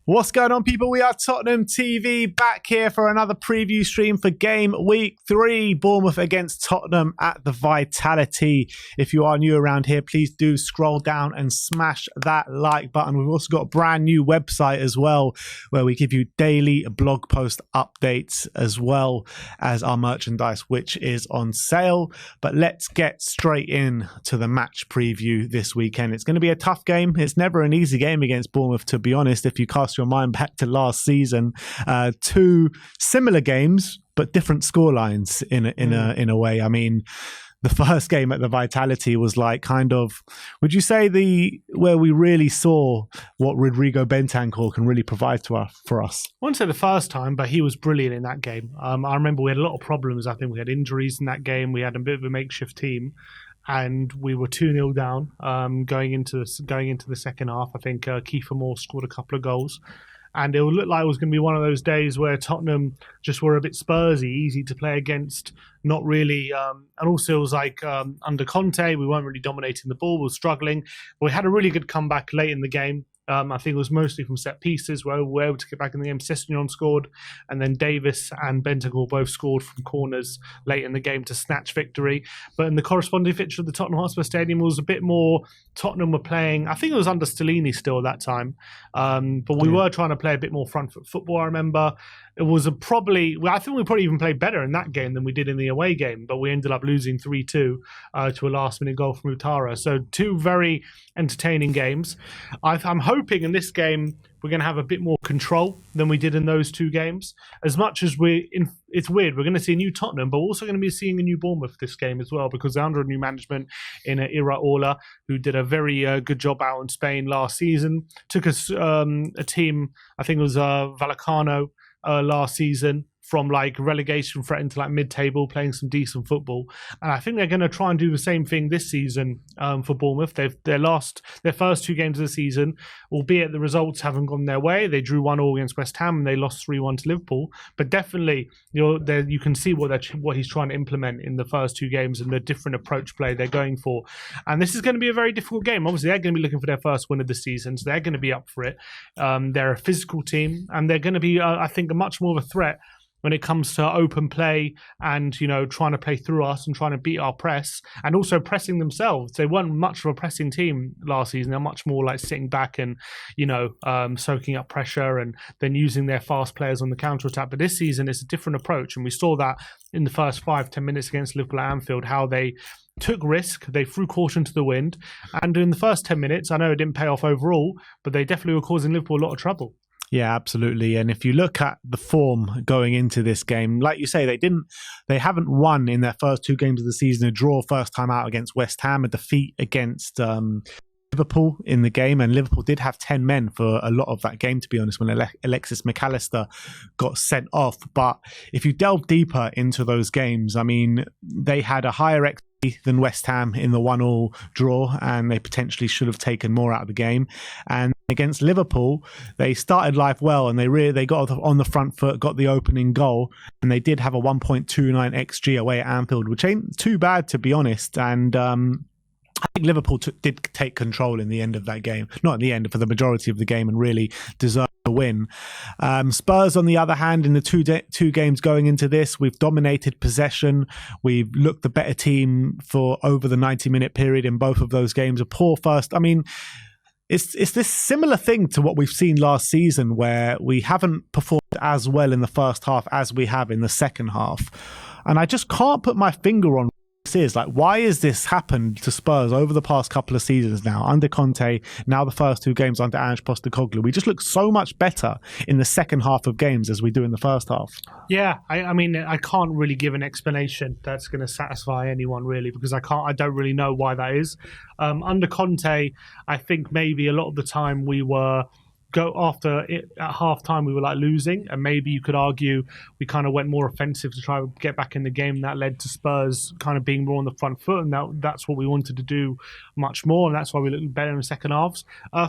What's going on, people? We are Tottenham TV back here for another preview stream for game week 3, Bournemouth against Tottenham at the Vitality. If you are new around here, please do scroll down and smash that like button. We've also got a brand new website as well, where we give you daily blog post updates as well as our merchandise, which is on sale. But let's get straight in to the match preview this weekend. It's going to be a tough game. It's never an easy game against Bournemouth, to be honest. If you cast your mind back to last season, two similar games but different scorelines in a way. I mean, the first game at the Vitality was like kind of, would you say, where we really saw what Rodrigo Bentancur can really provide for us? I wouldn't say the first time, but he was brilliant in that game. I remember we had a lot of problems. I think we had injuries in that game. We had a bit of a makeshift team, and we were 2-0 down going into the second half. I think Kiefer Moore scored a couple of goals. And it would look like it was going to be one of those days where Tottenham just were a bit Spursy, easy to play against, not really. And also it was like under Conte, we weren't really dominating the ball, we were struggling. But we had a really good comeback late in the game. I think it was mostly from set pieces where we were able to get back in the game. Sessegnon scored, and then Davis and Bentancur both scored from corners late in the game to snatch victory. But in the corresponding fixture of the Tottenham Hotspur Stadium, it was a bit more Tottenham were playing. I think it was under Stellini still at that time, but we were trying to play a bit more front foot football. I remember it was I think we probably even played better in that game than we did in the away game, but we ended up losing 3-2 to a last-minute goal from Utara. So two very entertaining games. I'm hoping in this game we're going to have a bit more control than we did in those two games. As much as it's weird, we're going to see a new Tottenham, but we're also going to be seeing a new Bournemouth this game as well, because they're under a new management in Iraola, who did a very good job out in Spain last season. Took us a team, I think it was Vallecano last season, from like relegation threat into like mid-table, playing some decent football. And I think they're going to try and do the same thing this season for Bournemouth. They lost their first two games of the season, albeit the results haven't gone their way. They drew 1-1 against West Ham and they lost 3-1 to Liverpool. But definitely, you can see what he's trying to implement in the first two games and the different approach play they're going for. And this is going to be a very difficult game. Obviously, they're going to be looking for their first win of the season, so they're going to be up for it. They're a physical team, and they're going to be, I think, much more of a threat when it comes to open play and, trying to play through us and trying to beat our press, and also pressing themselves. They weren't much of a pressing team last season. They're much more like sitting back and, soaking up pressure and then using their fast players on the counter-attack. But this season it's a different approach, and we saw that in the first 5-10 minutes against Liverpool at Anfield, how they took risk, they threw caution to the wind. And in the first 10 minutes, I know it didn't pay off overall, but they definitely were causing Liverpool a lot of trouble. Yeah, absolutely. And if you look at the form going into this game, like you say, they haven't won in their first two games of the season. A draw first time out against West Ham, a defeat against Liverpool in the game, and Liverpool did have 10 men for a lot of that game, to be honest, when Alexis McAllister got sent off. But if you delve deeper into those games, I mean, they had a higher XG than West Ham in the 1-1 draw, and they potentially should have taken more out of the game. And against Liverpool, they started life well, and they got on the front foot, got the opening goal, and they did have a 1.29 XG away at Anfield, which ain't too bad, to be honest. And I think Liverpool did take control in the end of that game. Not in the end, for the majority of the game, and really deserved the win. Spurs, on the other hand, in the two games going into this, we've dominated possession. We've looked the better team for over the 90-minute period in both of those games. A poor first. I mean, it's this similar thing to what we've seen last season, where we haven't performed as well in the first half as we have in the second half. And I just can't put my finger on is. Like, why has this happened to Spurs over the past couple of seasons now, under Conte, now the first two games under Ange Postecoglou? We just look so much better in the second half of games as we do in the first half. Yeah, I mean, I can't really give an explanation that's going to satisfy anyone, really, because I don't really know why that is. Under Conte, I think maybe a lot of the time we were at half time we were like losing, and maybe you could argue we kind of went more offensive to try to get back in the game, and that led to Spurs kind of being more on the front foot, and that's what we wanted to do much more, and that's why we looked better in the second halves.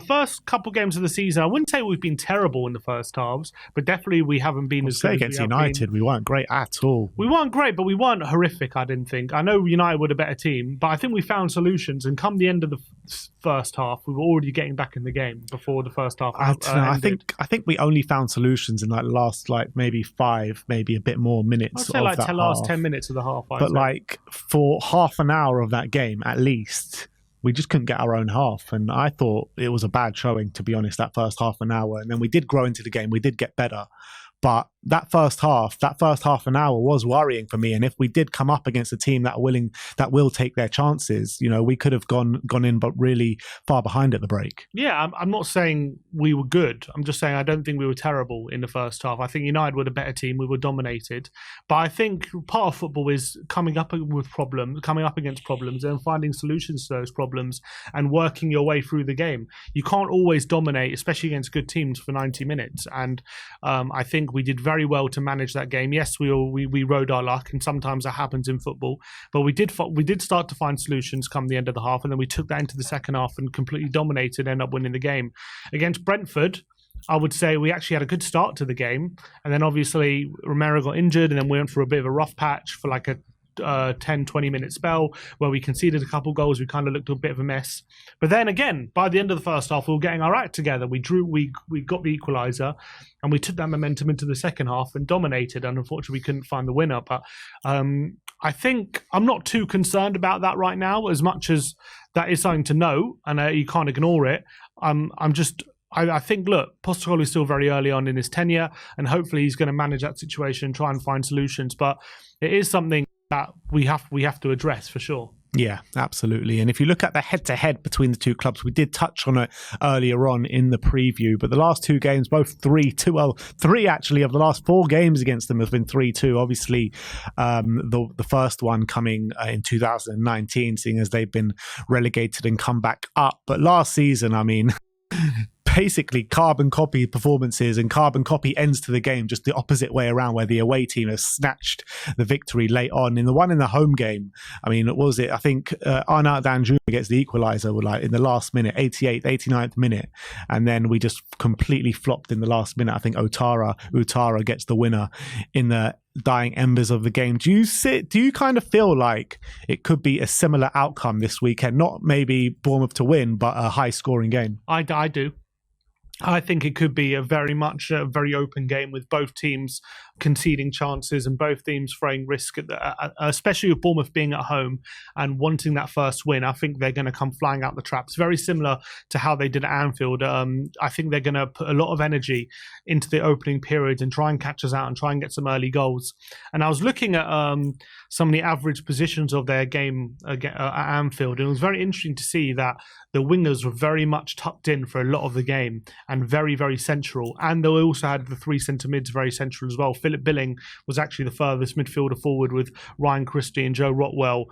First couple games of the season, I wouldn't say we've been terrible in the first halves, but definitely we haven't been as good against United. We weren't great at all. We weren't great, but we weren't horrific, I didn't think. I know United were a better team, but I think we found solutions, and come the end of the first half, we were already getting back in the game before the first half. I don't know. I think we only found solutions in like last maybe 5, maybe a bit more minutes. I'd say like the last 10 minutes of the half. But like for half an hour of that game, at least, we just couldn't get our own half. And I thought it was a bad showing, to be honest, that first half an hour. And then we did grow into the game. We did get better. But that first half an hour was worrying for me. And if we did come up against a team that will take their chances, we could have gone in, but really far behind at the break. Yeah, I'm not saying we were good. I'm just saying I don't think we were terrible in the first half. I think United were the better team. We were dominated. But I think part of football is coming up against problems and finding solutions to those problems and working your way through the game. You can't always dominate, especially against good teams, for 90 minutes. And I think we did very well to manage that game. Yes, we rode our luck, and sometimes that happens in football. But we did start to find solutions come the end of the half, and then we took that into the second half and completely dominated, and ended up winning the game. Against Brentford, I would say we actually had a good start to the game, and then obviously Romero got injured, and then we went for a bit of a rough patch for like a 10-20 minute spell where we conceded a couple goals. We kind of looked a bit of a mess, but then again by the end of the first half we were getting our act together. We got the equaliser, and we took that momentum into the second half and dominated, and unfortunately we couldn't find the winner. But I think I'm not too concerned about that right now, as much as that is something to know, and you can't ignore it. I think, look, Postecoglou is still very early on in his tenure, and hopefully he's going to manage that situation and try and find solutions. But it is something that we have to address for sure. Yeah, absolutely. And if you look at the head-to-head between the two clubs, we did touch on it earlier on in the preview, but the last two games, both 3-2, well, 3 actually of the last 4 games against them have been 3-2. Obviously, the first one coming in 2019, seeing as they've been relegated and come back up. But last season, I mean... basically carbon copy performances and carbon copy ends to the game, just the opposite way around, where the away team has snatched the victory late on. In the one in the home game, I mean, I think Arnaud Danjuma gets the equaliser like in the last minute, 88th, 89th minute, and then we just completely flopped in the last minute. I think Utara gets the winner in the dying embers of the game. Do you kind of feel like it could be a similar outcome this weekend? Not maybe Bournemouth to win, but a high scoring game. I do. I think it could be a very open game, with both teams conceding chances and both teams throwing risk, especially with Bournemouth being at home and wanting that first win. I think they're going to come flying out the traps, very similar to how they did at Anfield. I think they're going to put a lot of energy into the opening period and try and catch us out and try and get some early goals. And I was looking at some of the average positions of their game at Anfield, and it was very interesting to see that the wingers were very much tucked in for a lot of the game and very, very central. And they also had the 3 centre mids very central as well. Philip Billing was actually the furthest midfielder forward, with Ryan Christie and Joe Rotwell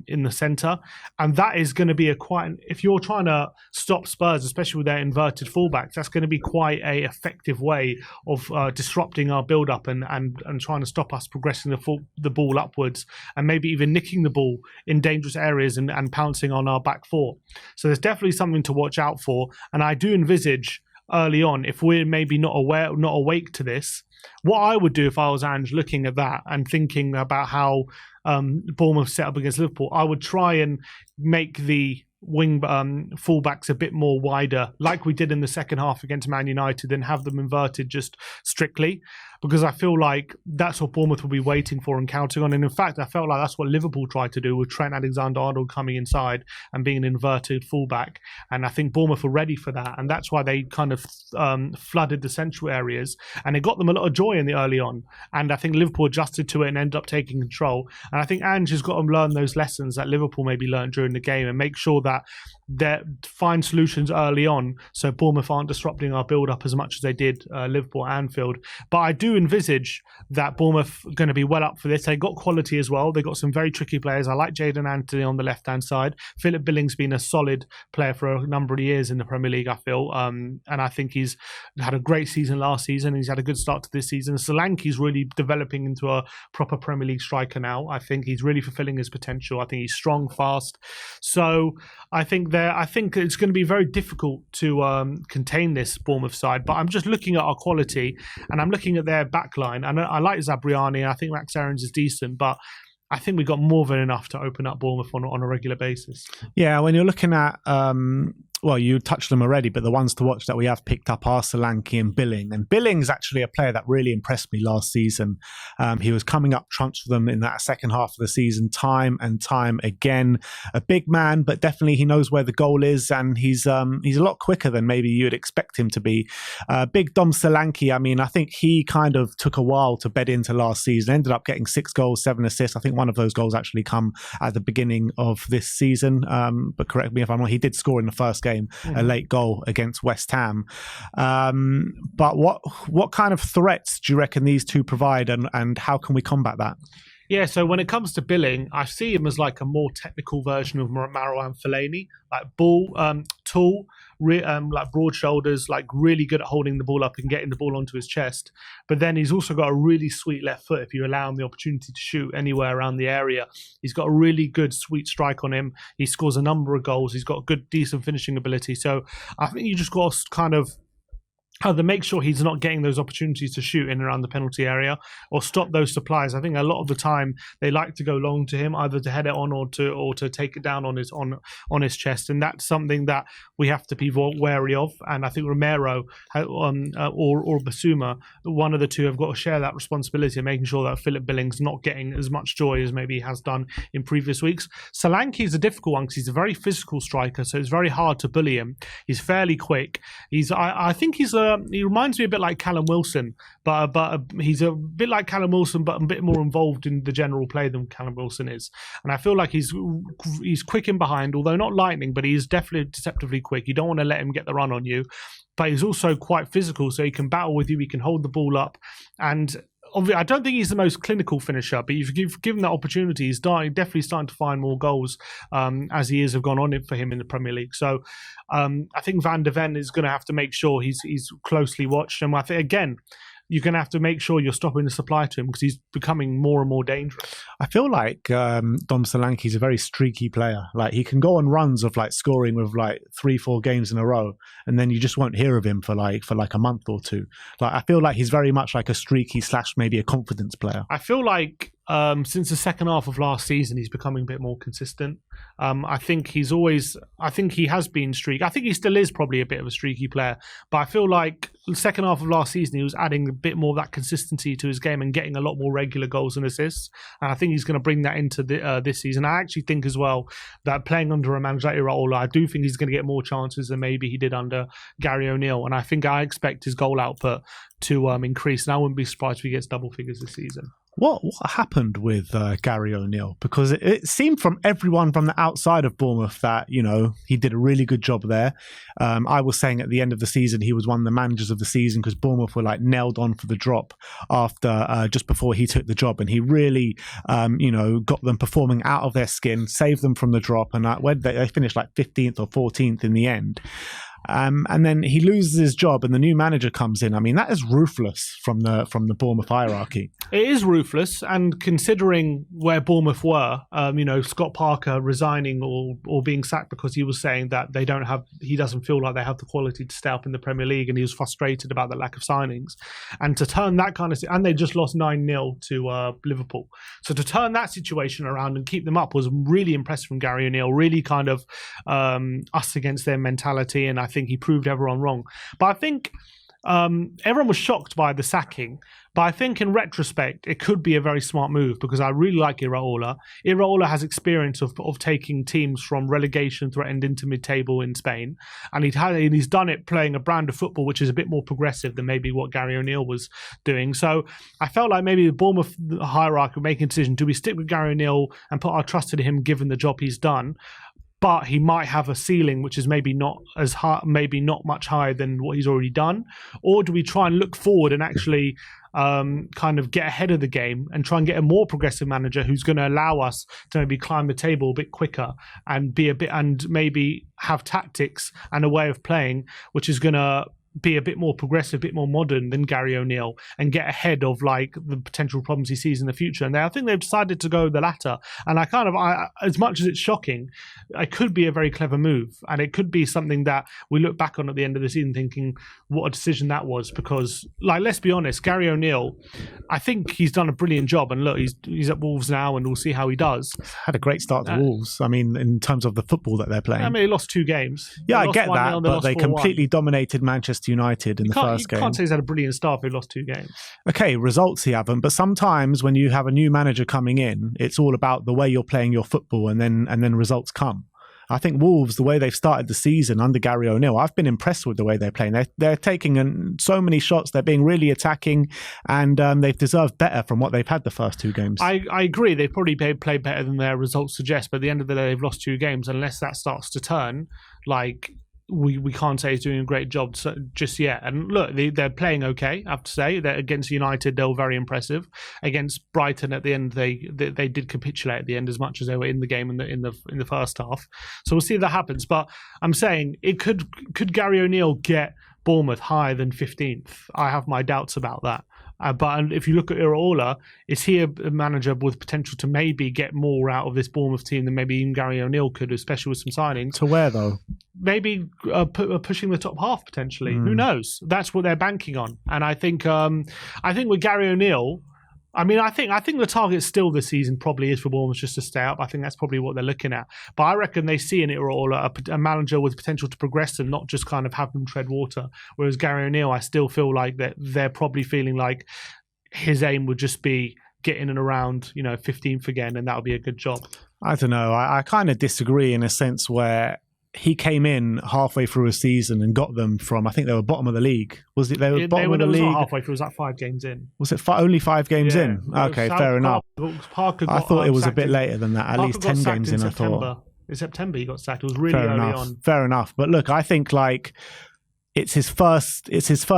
in the centre. And that is going to be if you're trying to stop Spurs, especially with their inverted fullbacks, that's going to be quite a effective way of disrupting our build-up and trying to stop us progressing the ball upwards, and maybe even nicking the ball in dangerous areas and pouncing on our back four. So there's definitely something to watch out for. And I do envisage early on, if we're maybe not awake to this, what I would do if I was Ange, looking at that and thinking about how Bournemouth set up against Liverpool, I would try and make the wing fullbacks a bit more wider, like we did in the second half against Man United, and have them inverted just strictly, because I feel like that's what Bournemouth will be waiting for and counting on. And in fact, I felt like that's what Liverpool tried to do with Trent Alexander-Arnold coming inside and being an inverted fullback. And I think Bournemouth were ready for that, and that's why they kind of flooded the central areas, and it got them a lot of joy in the early on. And I think Liverpool adjusted to it and ended up taking control. And I think Ange has got to learn those lessons that Liverpool maybe learned during the game, and make sure that they find solutions early on so Bournemouth aren't disrupting our build-up as much as they did Liverpool at Anfield. But I do envisage that Bournemouth are going to be well up for this. They got quality as well. They got some very tricky players. I like Jadon Anthony on the left-hand side. Philip Billing's been a solid player for a number of years in the Premier League, I feel. And I think he's had a great season last season. He's had a good start to this season. Solanke's really developing into a proper Premier League striker now. I think he's really fulfilling his potential. I think he's strong, fast. So I think it's going to be very difficult to contain this Bournemouth side. But I'm just looking at our quality, and I'm looking at their back line. And I like Zabriani, and I think Max Aarons is decent, but I think we got more than enough to open up Bournemouth on a regular basis. Yeah, when you're looking at well, you touched them already, but the ones to watch that we have picked up are Solanke and Billing. And Billing's actually a player that really impressed me last season. He was coming up trumps for them in that second half of the season, time and time again. A big man, but definitely he knows where the goal is, and he's a lot quicker than maybe you'd expect him to be. Big Dom Solanke, I mean, I think he kind of took a while to bed into last season, ended up getting 6 goals, 7 assists. I think one of those goals actually come at the beginning of this season, but correct me if I'm wrong, he did score in the first game, a late goal against West Ham. But what kind of threats do you reckon these two provide, and how can we combat that? Yeah, so when it comes to Billing, I see him as like a more technical version of Marouane Fellaini, like tall, like broad shoulders, like really good at holding the ball up and getting the ball onto his chest. But then he's also got a really sweet left foot if you allow him the opportunity to shoot anywhere around the area. He's got a really good, sweet strike on him. He scores a number of goals. He's got good, decent finishing ability. So I think you just got to kind of either make sure he's not getting those opportunities to shoot in and around the penalty area, or stop those supplies. I think a lot of the time they like to go long to him, either to head it on or to take it down on his chest, and that's something that we have to be wary of. And I think Romero or Basuma, one of the two, have got to share that responsibility of making sure that Philip Billing's not getting as much joy as maybe he has done in previous weeks. Solanke is a difficult one because he's a very physical striker, so it's very hard to bully him. He's fairly quick. I think he reminds me a bit like Callum Wilson, but he's a bit like Callum Wilson, but a bit more involved in the general play than Callum Wilson is. And I feel like he's quick in behind, although not lightning, but he is definitely deceptively quick. You don't want to let him get the run on you, but he's also quite physical, so he can battle with you. He can hold the ball up, and obviously, I don't think he's the most clinical finisher, but if you've given that opportunity, he's definitely starting to find more goals as the years have gone on for him in the Premier League. So I think Van de Ven is going to have to make sure he's closely watched. And I think, again, you're going to have to make sure you're stopping the supply to him because he's becoming more and more dangerous. I feel like Dom Solanke is a very streaky player. Like, he can go on runs of like scoring with like 3-4 games in a row, and then you just won't hear of him for like a month or two. Like, I feel like he's very much like a streaky / maybe a confidence player. I feel like since the second half of last season, he's becoming a bit more consistent. I think he has been streaky. I think he still is probably a bit of a streaky player, but I feel like the second half of last season, he was adding a bit more of that consistency to his game and getting a lot more regular goals and assists. And I think he's going to bring that into this season. I actually think as well that playing under a manager like Iraola, I do think he's going to get more chances than maybe he did under Gary O'Neill. And I expect his goal output to increase. And I wouldn't be surprised if he gets double figures this season. What happened with Gary O'Neill? Because it seemed from everyone from the outside of Bournemouth that, you know, he did a really good job there. I was saying at the end of the season he was one of the managers of the season because Bournemouth were like nailed on for the drop after just before he took the job, and he really got them performing out of their skin, saved them from the drop, and when they finished like 15th or 14th in the end. And then he loses his job and the new manager comes in. I mean, that is ruthless from the Bournemouth hierarchy. It is ruthless, and considering where Bournemouth were, Scott Parker resigning or being sacked because he was saying that he doesn't feel like they have the quality to stay up in the Premier League, and he was frustrated about the lack of signings. And to turn that and they just lost 9-0 to Liverpool. So to turn that situation around and keep them up was really impressive from Gary O'Neill, really kind of us against their mentality, and I think he proved everyone wrong. But I think everyone was shocked by the sacking. But I think in retrospect, it could be a very smart move because I really like Iraola. Iraola has experience of taking teams from relegation threatened into mid-table in Spain. And he's done it playing a brand of football which is a bit more progressive than maybe what Gary O'Neill was doing. So I felt like maybe the Bournemouth hierarchy were making a decision. Do we stick with Gary O'Neill and put our trust in him given the job he's done? But he might have a ceiling which is maybe not as high, maybe not much higher than what he's already done. Or do we try and look forward and actually kind of get ahead of the game and try and get a more progressive manager who's going to allow us to maybe climb the table a bit quicker and maybe have tactics and a way of playing which is going to be a bit more progressive, a bit more modern than Gary O'Neill and get ahead of like the potential problems he sees in the future. And I think they've decided to go the latter. And as much as it's shocking, it could be a very clever move, and it could be something that we look back on at the end of the season thinking what a decision that was. Because, like, let's be honest, Gary O'Neill, I think he's done a brilliant job. And look, he's at Wolves now, and we'll see how he does. Had a great start to Wolves. I mean, in terms of the football that they're playing. I mean, they lost 2 games. Yeah, I get that, but they completely dominated Manchester United in the first game. You can't say he's had a brilliant start if they lost 2 games. Okay, results he haven't, but sometimes when you have a new manager coming in, it's all about the way you're playing your football, and then results come. I think Wolves, the way they've started the season under Gary O'Neill, I've been impressed with the way they're playing. They're taking so many shots, they're being really attacking, and they've deserved better from what they've had the first 2 games. I agree, they probably played better than their results suggest, but at the end of the day, they've lost 2 games. Unless that starts to turn, like, we can't say he's doing a great job just yet. And look, they're playing okay, I have to say. They're against United, they were very impressive. Against Brighton at the end, they did capitulate at the end as much as they were in the game in the first half. So we'll see if that happens. But I'm saying, could Gary O'Neill get Bournemouth higher than 15th? I have my doubts about that. But if you look at Iraola, is he a manager with potential to maybe get more out of this Bournemouth team than maybe even Gary O'Neill could, especially with some signings? To where, though? Maybe pushing the top half, potentially. Who knows? That's what they're banking on. And I think with Gary O'Neill, I mean, I think the target still this season probably is for Bournemouth just to stay up. I think that's probably what they're looking at. But I reckon they see in it all a manager with potential to progress and not just kind of have them tread water. Whereas Gary O'Neill, I still feel like that they're probably feeling like his aim would just be get in and around, 15th again, and that would be a good job. I don't know. I kind of disagree in a sense where he came in halfway through a season and got them from, I think they were bottom of the league. Was it they were bottom of the league? Not halfway through, it was like 5 games in. Was it only 5 games in? Okay, fair enough. I thought it was a bit later than that, at least 10 games in, I thought. In September he got sacked. It was really early on. Fair enough. But look, I think like it's his first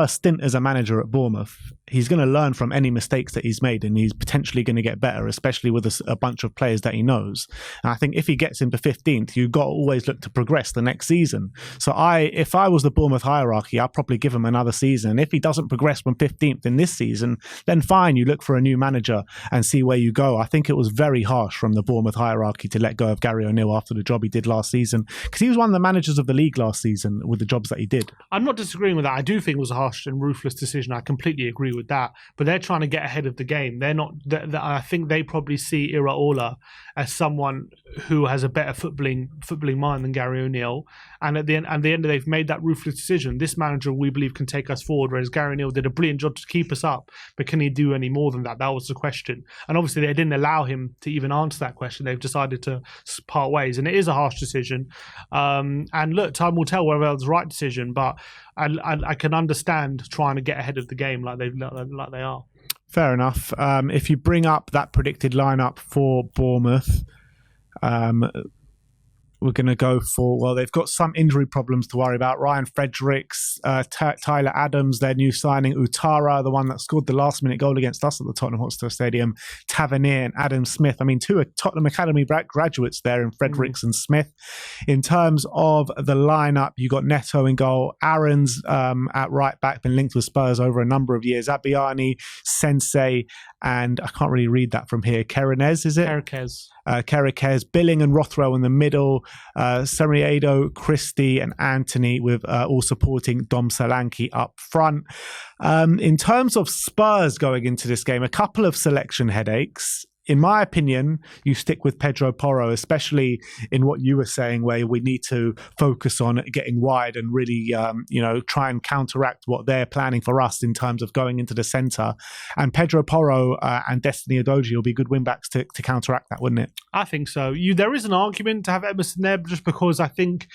stint as a manager at Bournemouth. He's going to learn from any mistakes that he's made, and he's potentially going to get better, especially with a bunch of players that he knows. And I think if he gets into 15th, you've got to always look to progress the next season. So if I was the Bournemouth hierarchy, I'd probably give him another season. And if he doesn't progress from 15th in this season, then fine, you look for a new manager and see where you go. I think it was very harsh from the Bournemouth hierarchy to let go of Gary O'Neill after the job he did last season, because he was one of the managers of the league last season with the jobs that he did. I'm not disagreeing with that. I do think it was a harsh and ruthless decision. I completely agree with that. But they're trying to get ahead of the game. They're not. I think they probably see Iraola as someone who has a better footballing mind than Gary O'Neill. And at the end, they've made that ruthless decision. This manager, we believe, can take us forward. Whereas Gary O'Neill did a brilliant job to keep us up, but can he do any more than that? That was the question. And obviously, they didn't allow him to even answer that question. They've decided to part ways, and it is a harsh decision. And look, time will tell whether it was the right decision. But I can understand trying to get ahead of the game like they are. Fair enough. If you bring up that predicted lineup for Bournemouth, we're going to go for, well, they've got some injury problems to worry about. Ryan Fredericks, Tyler Adams, their new signing, Utara, the one that scored the last-minute goal against us at the Tottenham Hotspur Stadium, Tavernier and Adam Smith. I mean, 2 Tottenham Academy graduates there in Fredericks and Smith. In terms of the lineup, you got Neto in goal, Aarons at right back, been linked with Spurs over a number of years, Abiani, Sensei, and I can't really read that from here. Kerenez, is it? Kerekez, Billing and Rothwell in the middle, Seriedo, Christie and Anthony with all supporting Dom Solanke up front. In terms of Spurs going into this game, a couple of selection headaches. In my opinion, you stick with Pedro Porro, especially in what you were saying, where we need to focus on getting wide and really, try and counteract what they're planning for us in terms of going into the centre. And Pedro Porro and Destiny Udogie will be good wing-backs to counteract that, wouldn't it? I think so. There is an argument to have Emerson there, just because I think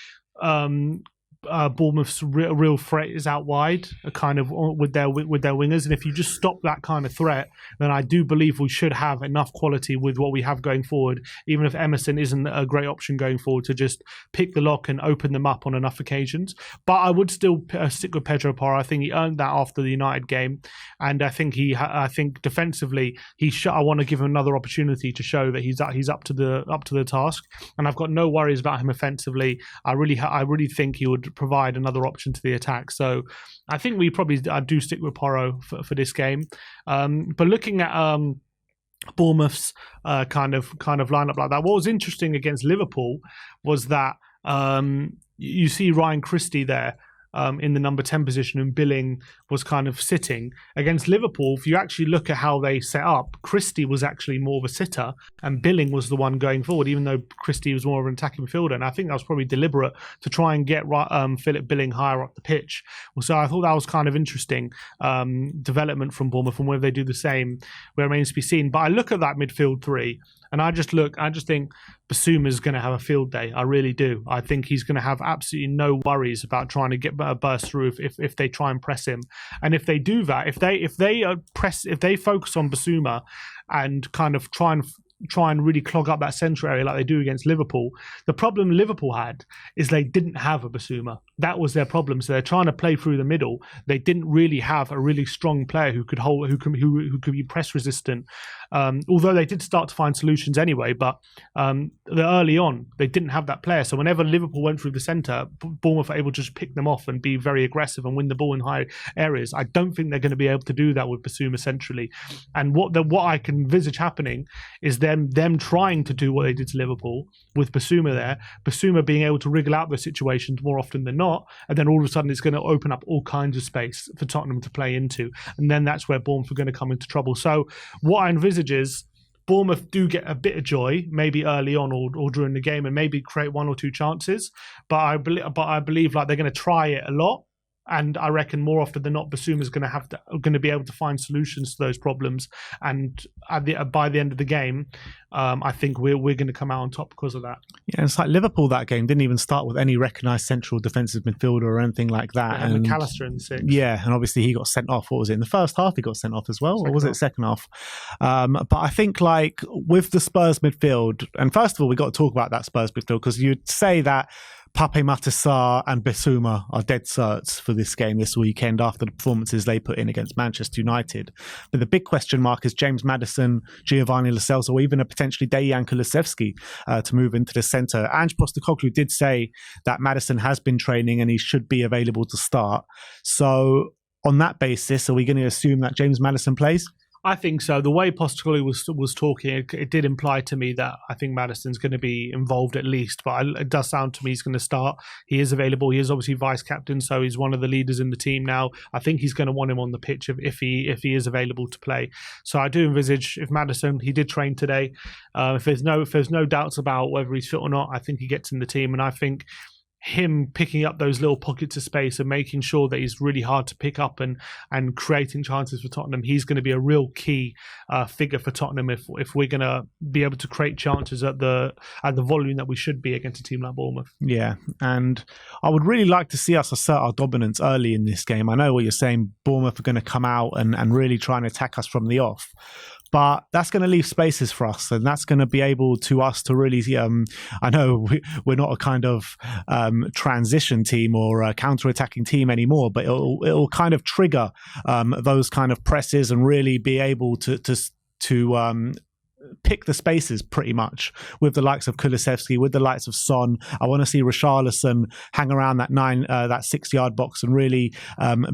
Bournemouth's real threat is out wide, kind of with their wingers, and if you just stop that kind of threat, then I do believe we should have enough quality with what we have going forward, even if Emerson isn't a great option going forward, to just pick the lock and open them up on enough occasions. But I would still stick with Pedro Porro. I think he earned that after the United game, and I think defensively I want to give him another opportunity to show that he's up to the task. And I've got no worries about him offensively. I really think he would provide another option to the attack. So I think we probably do stick with Porro for this game. But looking at Bournemouth's kind of lineup like that, what was interesting against Liverpool was that you see Ryan Christie there in the number 10 position, and Billing was kind of sitting. Against Liverpool, if you actually look at how they set up, Christie was actually more of a sitter and Billing was the one going forward, even though Christie was more of an attacking midfielder. And I think that was probably deliberate to try and get Philip Billing higher up the pitch. So I thought that was kind of interesting development from Bournemouth, and whether they do the same remains to be seen. But I look at that midfield three and I just think Basuma's going to have a field day. I really do. I think he's going to have absolutely no worries about trying to get a burst through if they try and press him. And if they do that, if they focus on Basuma and kind of try and really clog up that central area like they do against Liverpool. The problem Liverpool had is they didn't have a Basuma. That was their problem. So they're trying to play through the middle. They didn't really have a really strong player who could be press resistant. Although they did start to find solutions anyway, but early on they didn't have that player. So whenever Liverpool went through the centre, Bournemouth were able to just pick them off and be very aggressive and win the ball in high areas. I don't think they're going to be able to do that with Basuma centrally. And what I can envisage happening is them trying to do what they did to Liverpool with Basuma there, Basuma being able to wriggle out those situations more often than not, and then all of a sudden it's going to open up all kinds of space for Tottenham to play into, and then that's where Bournemouth are going to come into trouble. So what I envisage is Bournemouth do get a bit of joy, maybe early on or during the game, and maybe create one or two chances, but I believe like they're going to try it a lot. And I reckon more often than not, Basuma is going to be able to find solutions to those problems. And by the end of the game, I think we're going to come out on top because of that. Yeah, it's like Liverpool that game didn't even start with any recognised central defensive midfielder or anything like that. Yeah, and McAllister in the six. Yeah, and obviously he got sent off. What was it? In the first half, he got sent off as well, or was it second half? But I think like with the Spurs midfield, and first of all, we got to talk about that Spurs midfield because you'd say that Pape Matar and Bissouma are dead certs for this game this weekend after the performances they put in against Manchester United. But the big question mark is James Maddison, Giovanni Lo Celso, or even a potentially Dejan Kulusevski to move into the centre. Ange Postecoglou did say that Maddison has been training and he should be available to start. So on that basis, are we going to assume that James Maddison plays? I think so. The way Postecoglou was talking, it did imply to me that I think Maddison's going to be involved at least, but it does sound to me he's going to start. He is available. He is obviously vice captain, so he's one of the leaders in the team now. I think he's going to want him on the pitch if he is available to play. So I do envisage if Maddison, he did train today. If there's no doubts about whether he's fit or not, I think he gets in the team, and I think him picking up those little pockets of space and making sure that he's really hard to pick up and creating chances for Tottenham, he's going to be a real key figure for Tottenham if we're going to be able to create chances at the volume that we should be against a team like Bournemouth. Yeah, and I would really like to see us assert our dominance early in this game. I know what you're saying, Bournemouth are going to come out and really try and attack us from the off. But that's going to leave spaces for us, and that's going to be able to us to really. I know we're not a kind of transition team or a counter-attacking team anymore, but it'll kind of trigger those kind of presses and really be able to pick the spaces pretty much with the likes of Kulusevski, with the likes of Son. I want to see Richarlison hang around that 6-yard box and really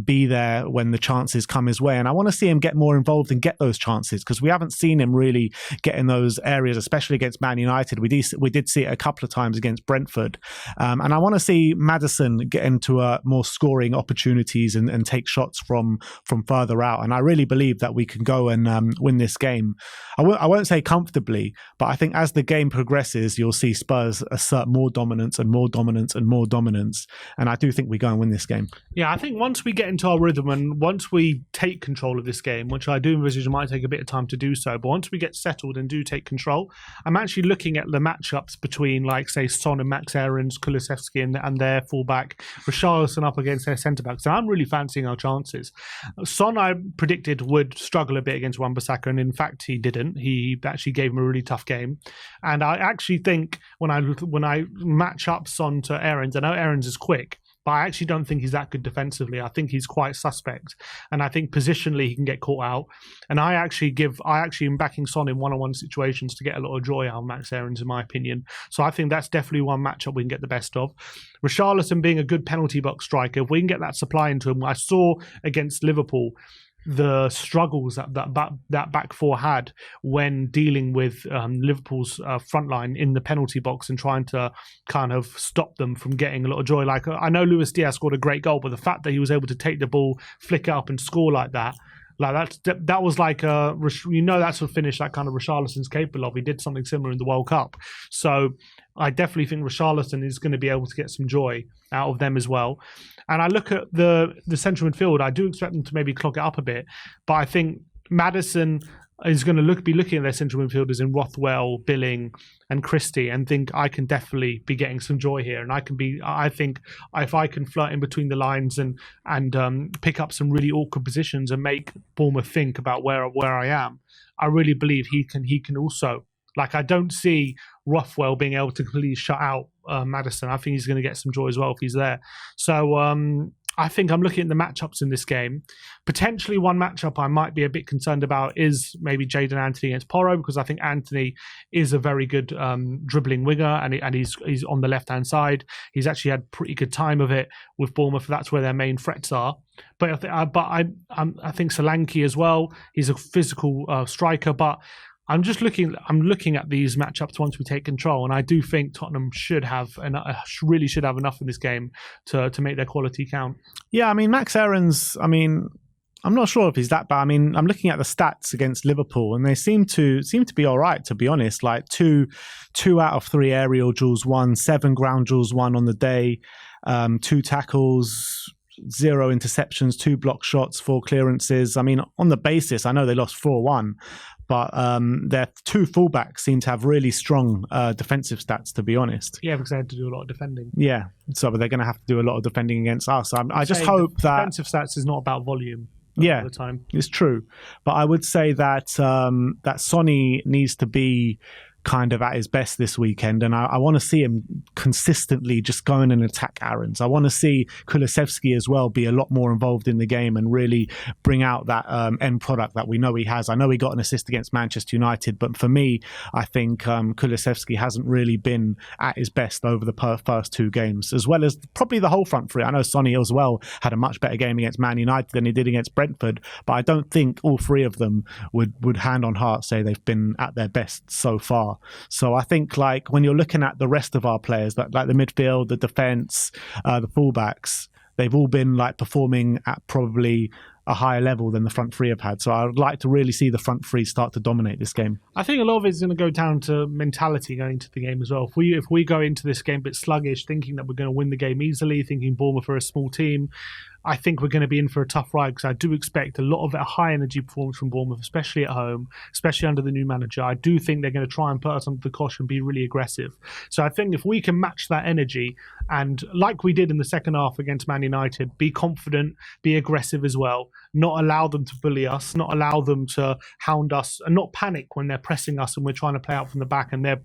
be there when the chances come his way. And I want to see him get more involved and get those chances because we haven't seen him really get in those areas, especially against Man United. We did see it a couple of times against Brentford. And I want to see Maddison get into more scoring opportunities and take shots from further out. And I really believe that we can go and win this game. I won't say comfortably, but I think as the game progresses, you'll see Spurs assert more dominance and more dominance and more dominance. And I do think we go and win this game. Yeah, I think once we get into our rhythm and once we take control of this game, which I do envisage it might take a bit of time to do so, but once we get settled and do take control, I'm actually looking at the matchups between, like, say, Son and Max Aarons, Kulusevski and their fullback, Richarlison up against their centre-backs. And I'm really fancying our chances. Son, I predicted, would struggle a bit against Wan-Bissaka, and in fact, he didn't. He actually gave him a really tough game. And I actually think when I match up Son to Aarons, I know Aarons is quick, but I actually don't think he's that good defensively. I think he's quite suspect, and I think positionally he can get caught out. And I actually am backing Son in one-on-one situations to get a lot of joy out of Max Aarons, in my opinion. So I think that's definitely one matchup we can get the best of. Richarlison being a good penalty box striker, if we can get that supply into him, I saw against Liverpool the struggles that back four had when dealing with Liverpool's front line in the penalty box and trying to kind of stop them from getting a lot of joy. Like, I know Luis Diaz scored a great goal, but the fact that he was able to take the ball, flick it up and score like that, that was like that's a finish that kind of Richarlison's capable of. He did something similar in the World Cup. So I definitely think Richarlison is going to be able to get some joy out of them as well. And I look at the central midfield, I do expect them to maybe clog it up a bit, but I think Maddison is going to be looking at their central midfielders in Rothwell, Billing and Christie, and think I can definitely be getting some joy here. And I think if I can flirt in between the lines and pick up some really awkward positions and make Bournemouth think about where I am, I really believe he can also. Like, I don't see Rothwell being able to completely shut out Maddison. I think he's going to get some joy as well if he's there. So I think I'm looking at the matchups in this game. Potentially one matchup I might be a bit concerned about is maybe Jadon Anthony against Porro, because I think Anthony is a very good dribbling winger, and he's on the left-hand side. He's actually had pretty good time of it with Bournemouth. That's where their main threats are. But I think Solanke as well. He's a physical striker, but I'm looking at these matchups once we take control, and I do think Tottenham should have enough in this game to make their quality count. Yeah, I mean, Max Aarons, I'm not sure if he's that bad. I'm looking at the stats against Liverpool, and they seem to be all right, to be honest. Like two out of 3 aerial duels won, 7 ground duels won on the day, 2 tackles, 0 interceptions, 2 block shots, 4 clearances. On the basis, I know they lost 4-1. But their 2 fullbacks seem to have really strong defensive stats, to be honest. Yeah, because they had to do a lot of defending. Yeah, so they're going to have to do a lot of defending against us. I just hope that defensive stats is not about volume. Yeah, all the time. It's true. But I would say that that Sonny needs to be kind of at his best this weekend, and I want to see him consistently just go in and attack Aarons. I want to see Kulusevski as well be a lot more involved in the game and really bring out that end product that we know he has. I know he got an assist against Manchester United, but for me, I think Kulusevski hasn't really been at his best over the first 2 games, as well as probably the whole front three. I know Sonny as well had a much better game against Man United than he did against Brentford, but I don't think all 3 of them would hand on heart say they've been at their best so far. So I think, like, when you're looking at the rest of our players, like the midfield, the defence, the fullbacks, they've all been like performing at probably a higher level than the front 3 have had. So I would like to really see the front 3 start to dominate this game. I think a lot of it is going to go down to mentality going into the game as well. If we go into this game a bit sluggish, thinking that we're going to win the game easily, thinking Bournemouth are a small team, I think we're going to be in for a tough ride, because I do expect a lot of a high energy performance from Bournemouth, especially at home, especially under the new manager. I do think they're going to try and put us under the cosh and be really aggressive. So I think if we can match that energy, and like we did in the second half against Man United, be confident, be aggressive as well, not allow them to bully us, not allow them to hound us, and not panic when they're pressing us and we're trying to play out from the back and they're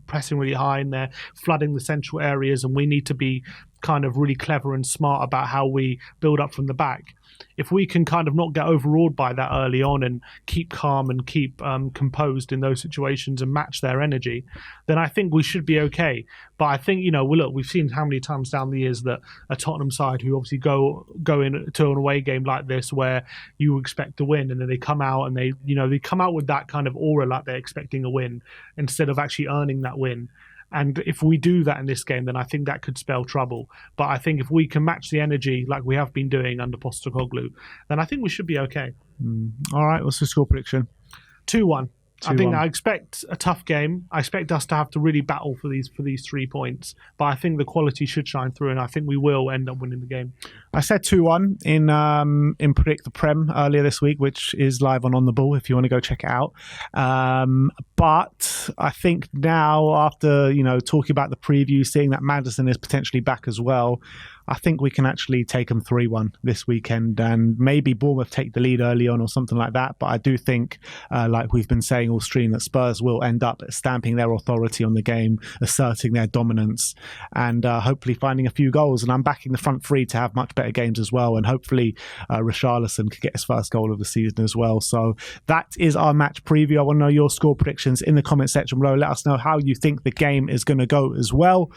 pressing really high and they're flooding the central areas, and we need to be kind of really clever and smart about how we build up from the back. If we can kind of not get overawed by that early on and keep calm and keep composed in those situations and match their energy, then I think we should be okay. But I think, look, we've seen how many times down the years that a Tottenham side who obviously go into an away game like this where you expect to win, and then they come out and they come out with that kind of aura like they're expecting a win instead of actually earning that win. And if we do that in this game, then I think that could spell trouble. But I think if we can match the energy like we have been doing under Postecoglou, then I think we should be okay. All right, what's the score prediction? 2-1. I think I expect a tough game. I expect us to have to really battle for these 3 points. But I think the quality should shine through, and I think we will end up winning the game. I said 2-1 in Predict the Prem earlier this week, which is live on The Ball if you want to go check it out. But I think now, after talking about the preview, seeing that Maddison is potentially back as well, I think we can actually take them 3-1 this weekend, and maybe Bournemouth take the lead early on or something like that. But I do think, like we've been saying all stream, that Spurs will end up stamping their authority on the game, asserting their dominance, and hopefully finding a few goals. And I'm backing the front three to have much better games as well, and hopefully Richarlison could get his first goal of the season as well. So that is our match preview. I want to know your score predictions in the comment section below. Let us know how you think the game is going to go as well.